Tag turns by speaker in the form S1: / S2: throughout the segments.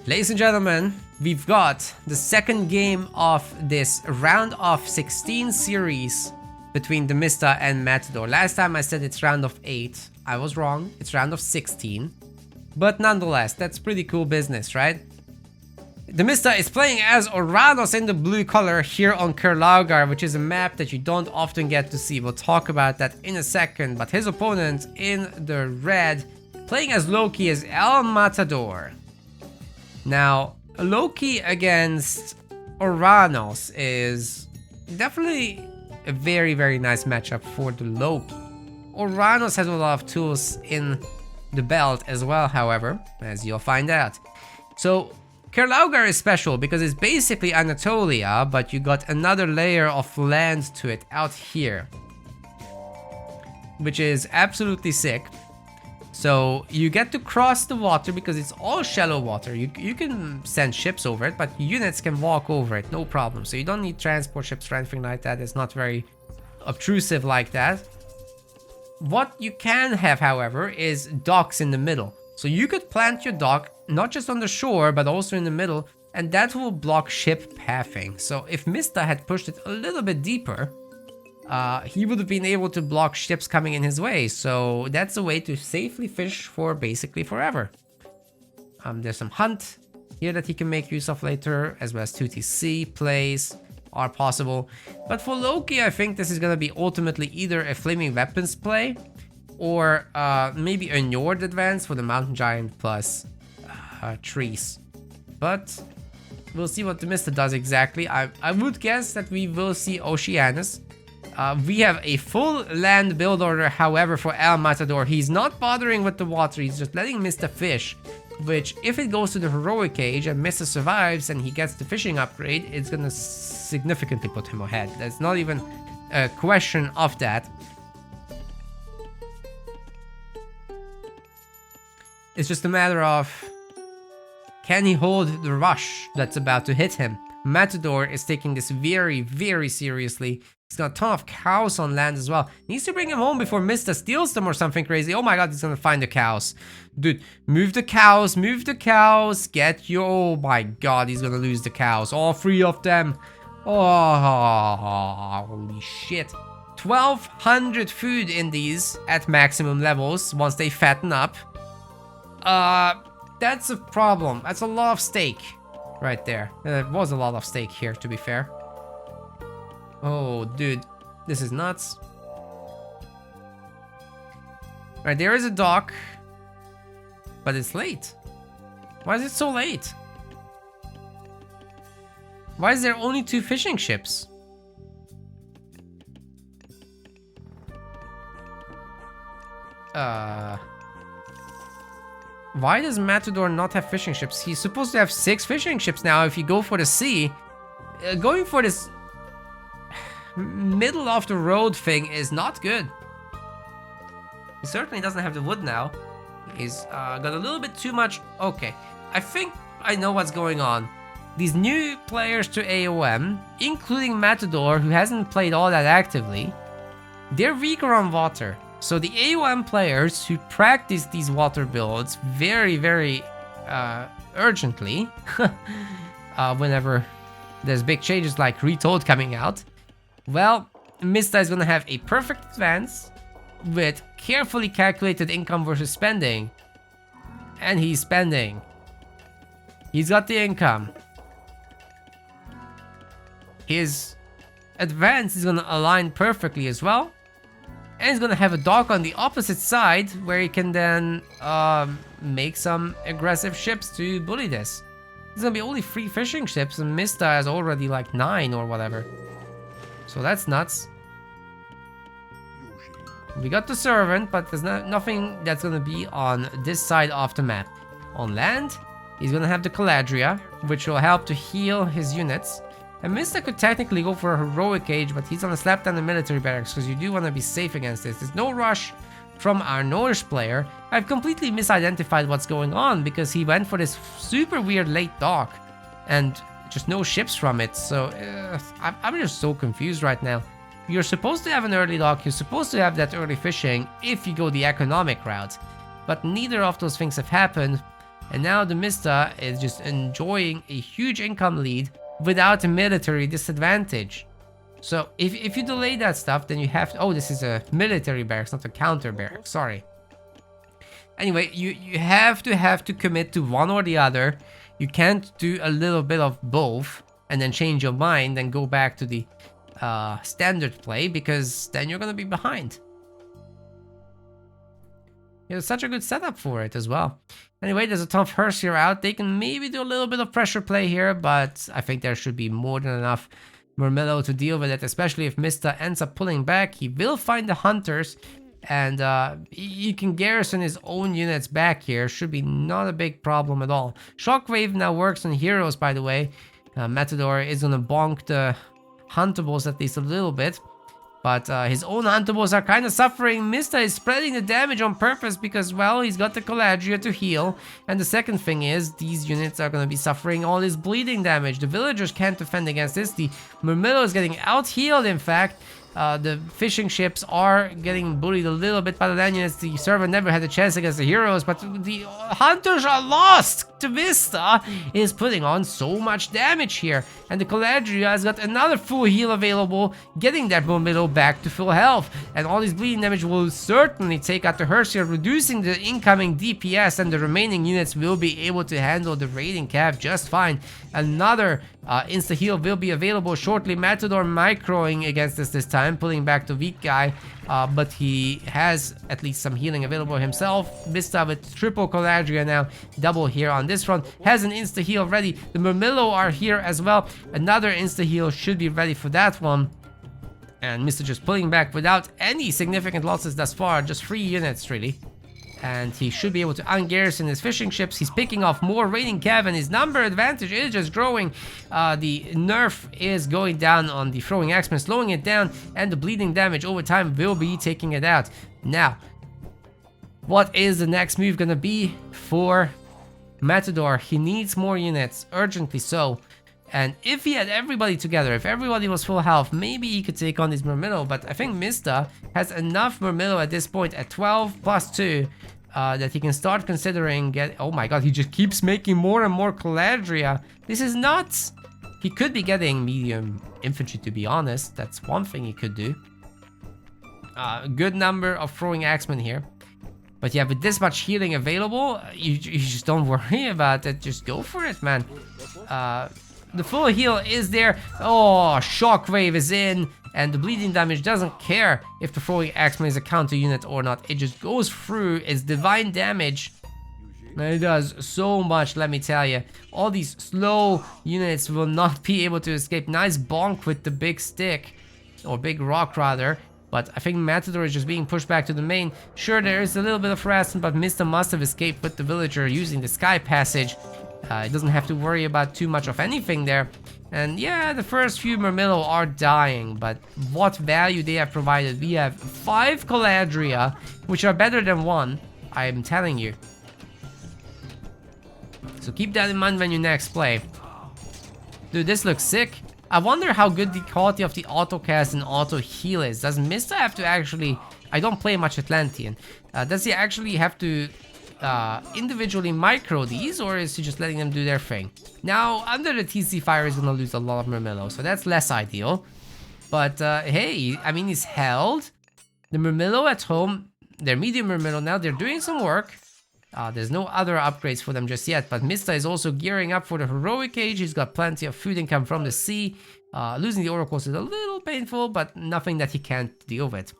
S1: Ladies and gentlemen, we've got the second game of this round of 16 series between Themista and Matador. Last time I said it's round of 8. I was wrong. It's round of 16. But nonetheless, that's pretty cool business, right? Themista is playing as Oranos in the blue color here on Caladrias, which is a map that you don't often get to see. We'll talk about that in a second. But his opponent in the red, playing as Loki, is El Matador. Now, Loki against Oranos is definitely a very, very nice matchup for the Loki. Oranos has a lot of tools in the belt as well, however, as you'll find out. So, Caladrias is special because it's basically Anatolia, but you got another layer of land to it out here, which is absolutely sick. So you get to cross the water because it's all shallow water. You can send ships over it, but units can walk over it, no problem. So you don't need transport ships or anything like that. It's not very obtrusive like that. What you can have, however, is docks in the middle. So you could plant your dock not just on the shore, but also in the middle, and that will block ship pathing. So if Mista had pushed it a little bit deeper, he would have been able to block ships coming in his way. So that's a way to safely fish for basically forever. There's some hunt here that he can make use of later, as well as 2TC plays are possible. But for Loki, I think this is going to be ultimately either a flaming weapons play or maybe a Njord advance for the mountain giant plus trees. But we'll see what Themista does exactly. I would guess that we will see Oceanus. We have a full land build order, however, for El Matador. He's not bothering with the water, he's just letting Mista fish, which if it goes to the heroic age and Mista survives and he gets the fishing upgrade, it's gonna significantly put him ahead. There's not even a question of that. It's just a matter of, can he hold the rush that's about to hit him? Matador is taking this very, very seriously. He's got a ton of cows on land as well. Needs to bring him home before Mista steals them or something crazy. Oh my god, he's gonna find the cows. Dude, move the cows, move the cows. Get your... Oh my god, he's gonna lose the cows. All 3 of them. Oh, holy shit. 1200 food in these at maximum levels once they fatten up. That's a problem. That's a lot of steak right there. There was a lot of steak here, to be fair. Oh, dude. This is nuts. Alright, there is a dock. But it's late. Why is it so late? Why is there only 2 fishing ships? Why does Matador not have fishing ships? He's supposed to have 6 fishing ships now if you go for the sea. Going for this middle of the road thing is not good. He certainly doesn't have the wood now. He's got a little bit too much. Okay, I think I know what's going on. These new players to AOM, including Matador, who hasn't played all that actively, they're weaker on water. So the AOM players who practice these water builds very, very urgently, whenever there's big changes like Retold coming out, well, Mista is going to have a perfect advance with carefully calculated income versus spending. And he's spending. He's got the income. His advance is going to align perfectly as well. And he's going to have a dock on the opposite side where he can then make some aggressive ships to bully this. There's going to be only 3 fishing ships and Mista has already like 9 or whatever. So that's nuts. We got the servant, but there's nothing that's going to be on this side of the map. On land, he's going to have the Caladrias, which will help to heal his units. And Mista could technically go for a heroic age, but he's going to slap down the military barracks because you do want to be safe against this. There's no rush from our Norse player. I've completely misidentified what's going on because he went for this super weird late dock and just no ships from it. So I'm just so confused right now. You're supposed to have an early dock, you're supposed to have that early fishing if you go the economic route. But neither of those things have happened. And now Themista is just enjoying a huge income lead without a military disadvantage. So if you delay that stuff, then you have to... Oh, this is a military barracks, not a counter barracks. Sorry. Anyway, you have to commit to one or the other. You can't do a little bit of both and then change your mind and go back to the standard play, because then you're gonna be behind. It's such a good setup for it as well. Anyway, there's a ton of Hearse here out. They can maybe do a little bit of pressure play here, but I think there should be more than enough Murmillo to deal with it, especially if Mista ends up pulling back. He will find the Hunters, and he can garrison his own units back here. Should be not a big problem at all. Shockwave now works on heroes, by the way. Matador is gonna bonk the Huntables at least a little bit. But his own Huntables are kind of suffering. Mista is spreading the damage on purpose because, well, he's got the Caladria to heal. And the second thing is, these units are going to be suffering all this bleeding damage. The villagers can't defend against this. The Murmillo is getting out-healed, in fact. The fishing ships are getting bullied a little bit by the land units. The servant never had a chance against the heroes, but the hunters are lost. Themista is putting on so much damage here, and the Caladria has got another full heal available, getting that Murmillo back to full health. And all this bleeding damage will certainly take out the Hersia, reducing the incoming DPS, and the remaining units will be able to handle the raiding cav just fine. Another insta heal will be available shortly. Matador microing against this time, pulling back the weak guy, but he has at least some healing available himself. Mista with triple Caladria now, double here on this front, has an insta heal ready. The Murmillo are here as well. Another insta heal should be ready for that one. And Mista just pulling back without any significant losses thus far, just 3 units really. And he should be able to ungarrison his fishing ships. He's picking off more raiding cav, and his number advantage is just growing. The nerf is going down on the throwing axemen, slowing it down, and the bleeding damage over time will be taking it out. Now, what is the next move gonna be for Matador? He needs more units, urgently so. And if he had everybody together, if everybody was full health, maybe he could take on this Murmillo. But I think Mista has enough Murmillo at this point at 12 plus 2 that he can start considering get. Oh my god, he just keeps making more and more Caladria. This is nuts. He could be getting medium infantry, to be honest. That's one thing he could do. Good number of throwing axemen here. But yeah, with this much healing available, you just don't worry about it. Just go for it, man. The full heal is there. Oh, Shockwave is in. And the bleeding damage doesn't care if the throwing axeman is a counter unit or not. It just goes through. It's divine damage. And it does so much, let me tell you. All these slow units will not be able to escape. Nice bonk with the big stick. Or big rock, rather. But I think Matador is just being pushed back to the main. Sure, there is a little bit of harassment, but Mista must have escaped with the villager using the sky passage. It doesn't have to worry about too much of anything there. And yeah, the first few Murmillo are dying, but what value they have provided. We have 5 Caladria, which are better than 1, I am telling you. So keep that in mind when you next play. Dude, this looks sick. I wonder how good the quality of the auto cast and auto heal is. Does Mista have to actually... I don't play much Atlantean. Does he actually have to individually micro these, or is he just letting them do their thing? Now, under the TC fire is gonna lose a lot of Murmillo, so that's less ideal. But hey, I mean, he's held. The Murmillo at home, they're medium Murmillo now, they're doing some work. There's no other upgrades for them just yet, but Mista is also gearing up for the heroic age. He's got plenty of food income from the sea. Losing the oracles is a little painful, but nothing that he can't deal with.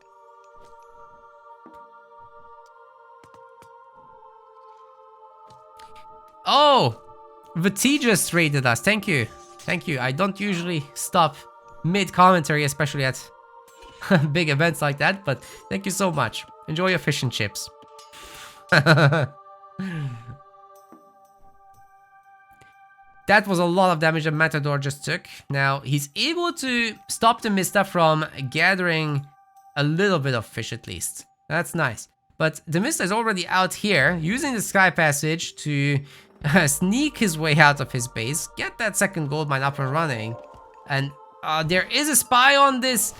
S1: Oh, Vati just raided us. Thank you. Thank you. I don't usually stop mid-commentary, especially at big events like that, but thank you so much. Enjoy your fish and chips. That was a lot of damage that Matador just took. Now, he's able to stop the Themista from gathering a little bit of fish at least. That's nice. But the Themista is already out here, using the Sky Passage to sneak his way out of his base, get that second gold mine up and running. And There is a spy on this.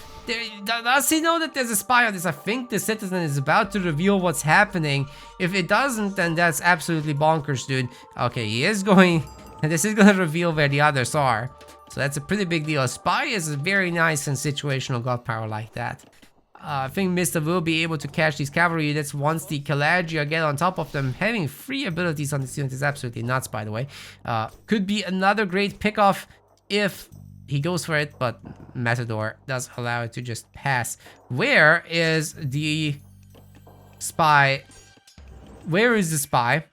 S1: Does he know that there's a spy on this? I think the citizen is about to reveal what's happening. If it doesn't, then that's absolutely bonkers, dude. Okay, he is going... And this is gonna reveal where the others are. So that's a pretty big deal. A spy is very nice in situational god power like that. I think Mr. will be able to catch these cavalry units once the Caladria get on top of them. Having free abilities on this unit is absolutely nuts, by the way. Could be another great pickoff if he goes for it, but Matador does allow it to just pass. Where is the spy? Where is the spy?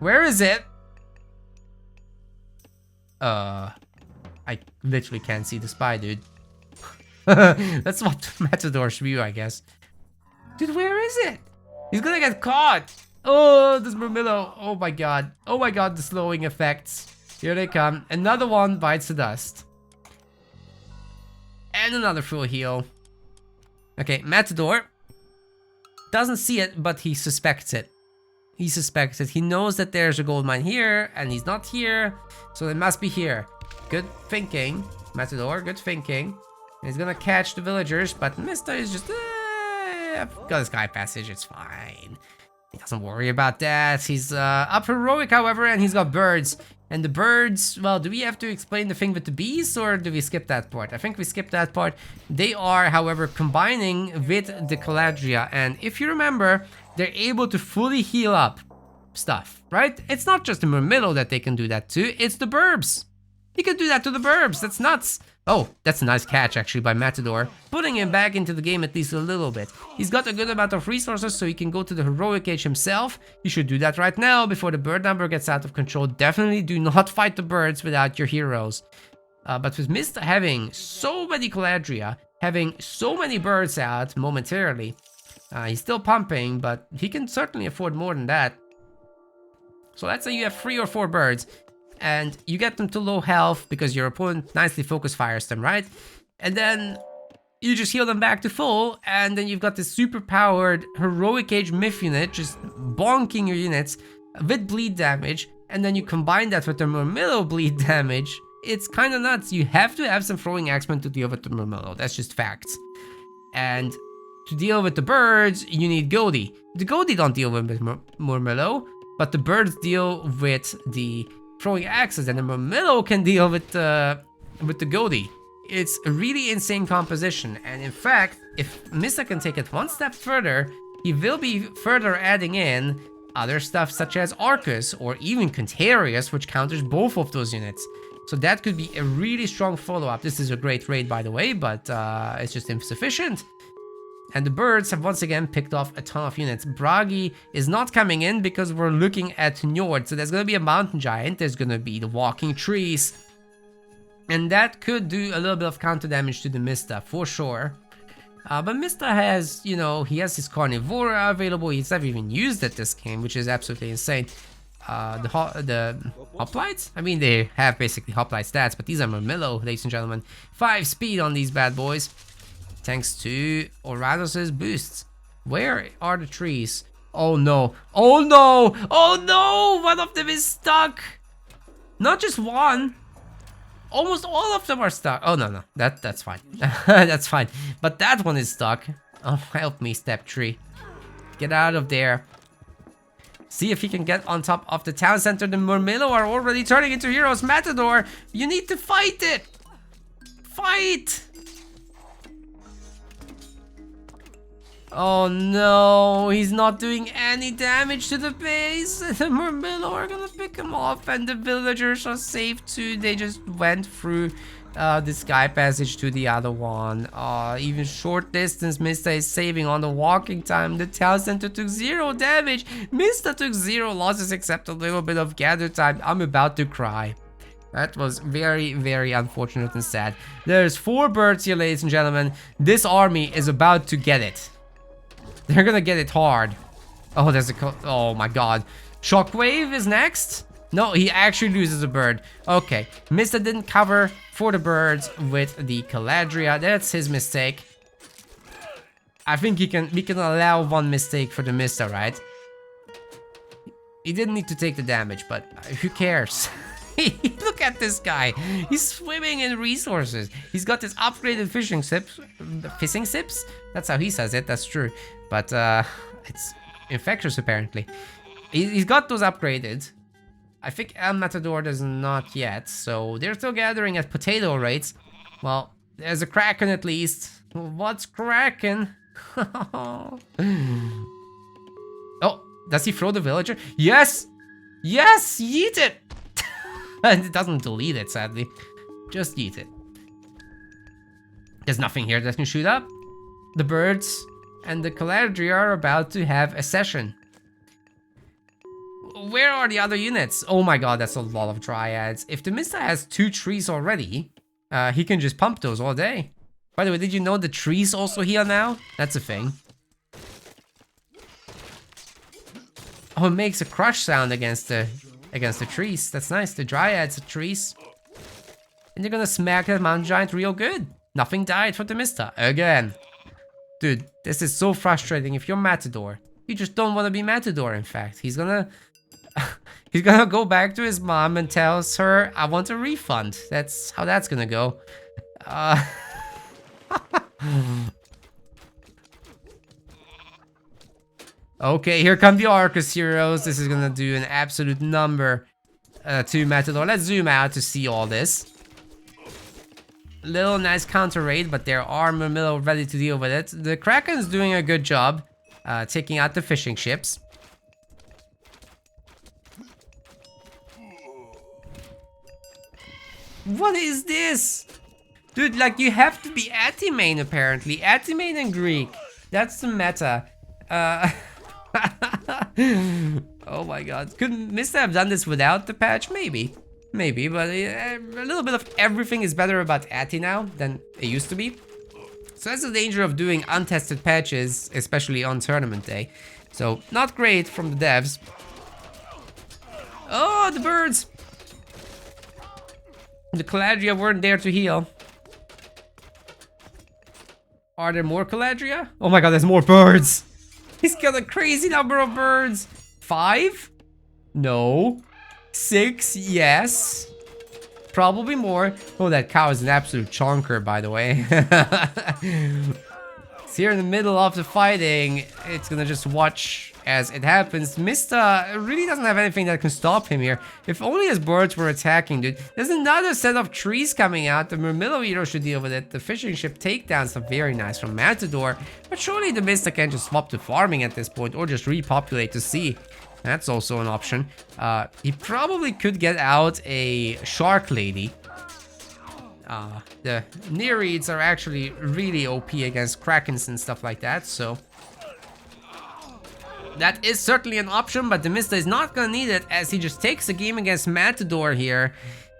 S1: Where is it? I literally can't see the spy, dude. That's what Matador's view, I guess. Dude, where is it? He's gonna get caught. Oh, this Murmillo. Oh my god. Oh my god, the slowing effects. Here they come. Another one bites the dust. And another full heal. Okay, Matador doesn't see it, but he suspects it. He suspects it. He knows that there's a gold mine here, and he's not here, so it must be here. Good thinking, Matador. Good thinking. He's gonna catch the villagers, but Mr. is just... I've got a sky passage, it's fine. He doesn't worry about that. He's up heroic, however, and he's got birds. And the birds, well, do we have to explain the thing with the bees, or do we skip that part? I think we skip that part. They are, however, combining with the Caladria, and if you remember, they're able to fully heal up stuff, right? It's not just the Murmillo that they can do that to, it's the Burbs. He can do that to the Burbs, that's nuts. Oh, that's a nice catch actually by Matador, putting him back into the game at least a little bit. He's got a good amount of resources, so he can go to the heroic age himself. He should do that right now before the bird number gets out of control. Definitely do not fight the birds without your heroes. But with Mista having so many Caladria, having so many birds out momentarily, he's still pumping, but he can certainly afford more than that. So let's say you have 3 or 4 birds, and you get them to low health because your opponent nicely focus fires them, right? And then you just heal them back to full, and then you've got this super powered heroic age myth unit just bonking your units with bleed damage, and then you combine that with the Murmillo bleed damage. It's kind of nuts. You have to have some throwing axemen to deal with the Murmillo. That's just facts. And to deal with the birds, you need Goldie. The Goldie don't deal with Murmillo, but the birds deal with the throwing axes, and the Murmillo can deal with the Goldie. It's a really insane composition, and in fact, if Mista can take it one step further, he will be further adding in other stuff such as Arcus or even Caladrias, which counters both of those units. So that could be a really strong follow-up. This is a great raid, by the way, but it's just insufficient. And the birds have once again picked off a ton of units. Bragi is not coming in because we're looking at Njord. So there's going to be a mountain giant. There's going to be the walking trees. And that could do a little bit of counter damage to the Mista, for sure. But Mista has, you know, he has his Carnivora available. He's never even used it this game, which is absolutely insane. The hoplites? I mean, they have basically hoplite stats, but these are Murmillo, ladies and gentlemen. 5 speed on these bad boys. Thanks to Orados' boosts. Where are the trees? Oh no. Oh no! Oh no! One of them is stuck! Not just one. Almost all of them are stuck. Oh no, that's fine. That's fine. But that one is stuck. Oh, help me, step tree. Get out of there. See if he can get on top of the town center. The Murmillo are already turning into heroes. Matador, you need to fight it! Fight! Oh no, he's not doing any damage to the base. The Murmillo are gonna pick him off, and the villagers are safe too. They just went through the sky passage to the other one. Even short distance, Mista is saving on the walking time. The town center took 0 damage. Mista took 0 losses except a little bit of gather time. I'm about to cry. That was very, very unfortunate and sad. There's 4 birds here, ladies and gentlemen. This army is about to get it. They're gonna get it hard. Oh, there's a... Oh my god. Shockwave is next? No, he actually loses a bird. Okay. Mista didn't cover for the birds with the Caladria. That's his mistake. I think we can allow 1 mistake for the Mista, right? He didn't need to take the damage, but who cares? Look at this guy. He's swimming in resources. He's got this upgraded fishing sips. Fishing sips? That's how he says it. That's true. But it's infectious apparently. He's got those upgraded. I think El Matador does not yet. So they're still gathering at potato rates. Well, there's a Kraken at least. What's Kraken? Oh, does he throw the villager? Yes! Yes! Yeet it! And it doesn't delete it, sadly. Just yeet it. There's nothing here that can shoot up. The birds and the Caladrias are about to have a session. Where are the other units? Oh my god, that's a lot of dryads. If Themista has 2 trees already, he can just pump those all day. By the way, did you know the trees also heal now? That's a thing. Oh, it makes a crush sound against the trees. That's nice. The dryads are trees. And they're gonna smack that mountain giant real good. Nothing died for Themista. Again. Dude, this is so frustrating. If you're Matador, you just don't want to be Matador, in fact. He's gonna... he's gonna go back to his mom and tells her, I want a refund. That's how that's gonna go. Okay, here come the Arcus heroes. This is gonna do an absolute number to Matador. Let's zoom out to see all this. Little nice counter raid, but there are Murmillo ready to deal with it. The Kraken's doing a good job taking out the fishing ships. What is this? Dude, like, you have to be Atimane, apparently. Atimane and Greek. That's the meta. Oh my god. Could Mythsta have done this without the patch? Maybe. Maybe, but a little bit of everything is better about Ati now than it used to be. So that's the danger of doing untested patches, especially on tournament day. So, not great from the devs. Oh, the birds! The Caladria weren't there to heal. Are there more Caladria? Oh my god, there's more birds! He's got a crazy number of birds! 5? No. 6? Yes. Probably more. Oh, that cow is an absolute chonker, by the way. It's here in the middle of the fighting. It's gonna just watch as it happens. Mythsta really doesn't have anything that can stop him here. If only his birds were attacking, dude. There's another set of trees coming out. The Murmillo hero should deal with it. The fishing ship takedowns are very nice from Matador. But surely the Mythsta can just swap to farming at this point or just repopulate to sea. That's also an option. He probably could get out a Shark Lady. The Nereids are actually really OP against Krakens and stuff like that, so... that is certainly an option, but Themista is not gonna need it as he just takes the game against Matador here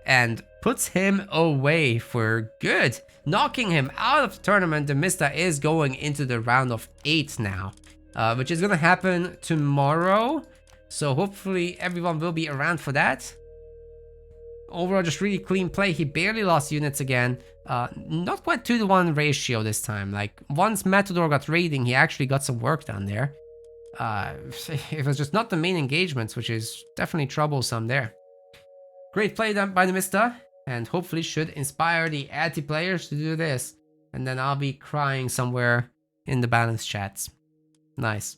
S1: and puts him away for good. Knocking him out of the tournament, Themista is going into the round of 8 now, which is gonna happen tomorrow. So hopefully everyone will be around for that. Overall, just really clean play. He barely lost units again. Not quite 2-to-1 ratio this time. Like, once Matador got raiding, he actually got some work done there. It was just not the main engagements, which is definitely troublesome there. Great play done by Themista, and hopefully should inspire the Ati players to do this. And then I'll be crying somewhere in the balance chats. Nice.